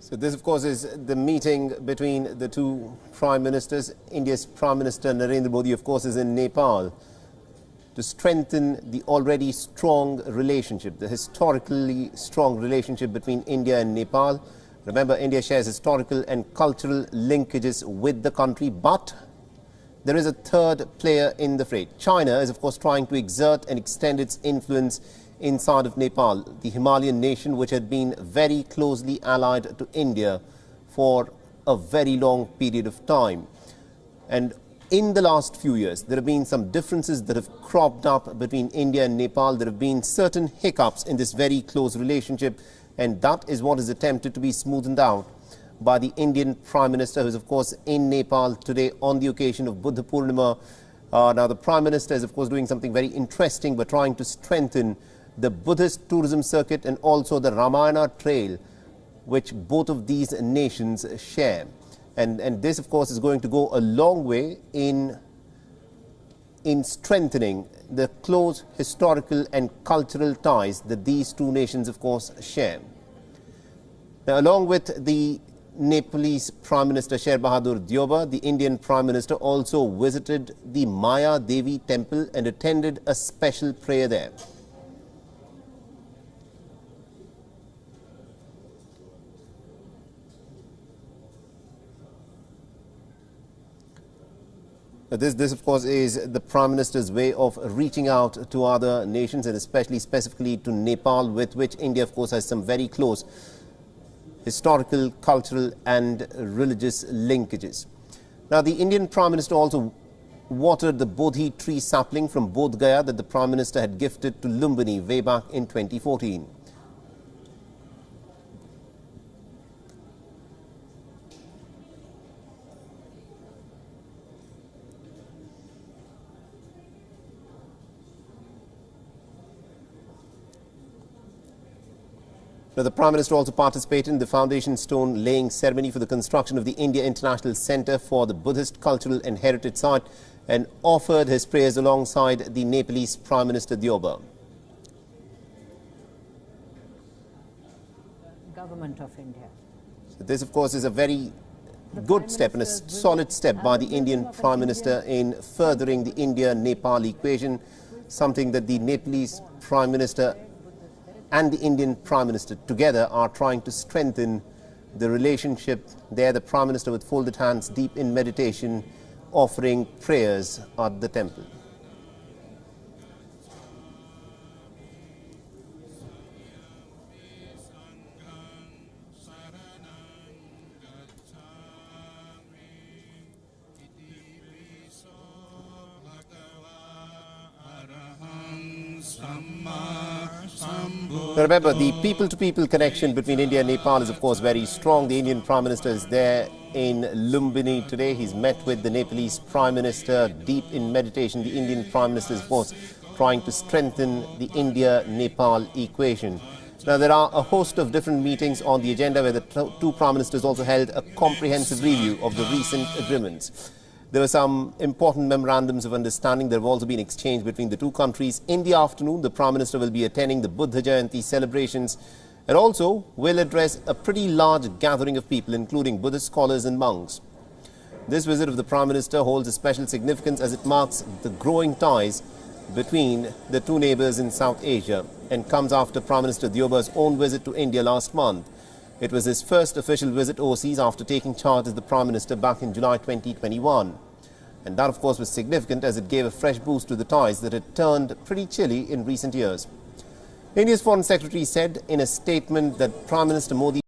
So this, of course, is the meeting between the two prime ministers. India's Prime Minister Narendra Modi, of course, is in Nepal to strengthen the already strong relationship, the historically strong relationship between India and Nepal. Remember, India shares historical and cultural linkages with the country, but there is a third player in the fray. China is, of course, trying to exert and extend its influence inside of Nepal, the Himalayan nation which had been very closely allied to India for a very long period of time. And in the last few years, there have been some differences that have cropped up between India and Nepal. There have been certain hiccups in this very close relationship, and that is what is attempted to be smoothened out by the Indian Prime Minister, who is, of course, in Nepal today on the occasion of Buddha Purnima. Now, the Prime Minister is, of course, doing something very interesting by trying to strengthen the Buddhist tourism circuit and also the Ramayana trail, which both of these nations share. And this, of course, is going to go a long way in strengthening the close historical and cultural ties that these two nations, of course, share. Now, along with the Nepalese Prime Minister Sher Bahadur Deuba, the Indian Prime Minister also visited the Maya Devi temple and attended a special prayer there. This, of course, is the Prime Minister's way of reaching out to other nations, and specifically to Nepal, with which India, of course, has some very close historical, cultural and religious linkages. Now, the Indian Prime Minister also watered the Bodhi tree sapling from Bodh Gaya that the Prime Minister had gifted to Lumbini way back in 2014. Now, the Prime Minister also participated in the foundation stone laying ceremony for the construction of the India International Centre for the Buddhist Cultural and Heritage Site and offered his prayers alongside the Nepalese Prime Minister Deuba. Government of India. So this, of course, is a very good step and a solid step by the Indian Prime Minister in furthering the India-Nepal equation, something that the Nepalese Prime Minister and the Indian Prime Minister together are trying to strengthen the relationship. There, the Prime Minister with folded hands, deep in meditation, offering prayers at the temple. Now, remember, the people-to-people connection between India and Nepal is, of course, very strong. The Indian Prime Minister is there in Lumbini today. He's met with the Nepalese Prime Minister, deep in meditation. The Indian Prime Minister is, of course, trying to strengthen the India-Nepal equation. Now, there are a host of different meetings on the agenda where the two Prime Ministers also held a comprehensive review of the recent agreements. There were some important memorandums of understanding that have also been exchanged between the two countries. In the afternoon, the Prime Minister will be attending the Buddha Jayanti celebrations and also will address a pretty large gathering of people, including Buddhist scholars and monks. This visit of the Prime Minister holds a special significance as it marks the growing ties between the two neighbours in South Asia and comes after Prime Minister Deuba's own visit to India last month. It was his first official visit overseas after taking charge as the Prime Minister back in July 2021. And that, of course, was significant as it gave a fresh boost to the ties that had turned pretty chilly in recent years. India's Foreign Secretary said in a statement that Prime Minister Modi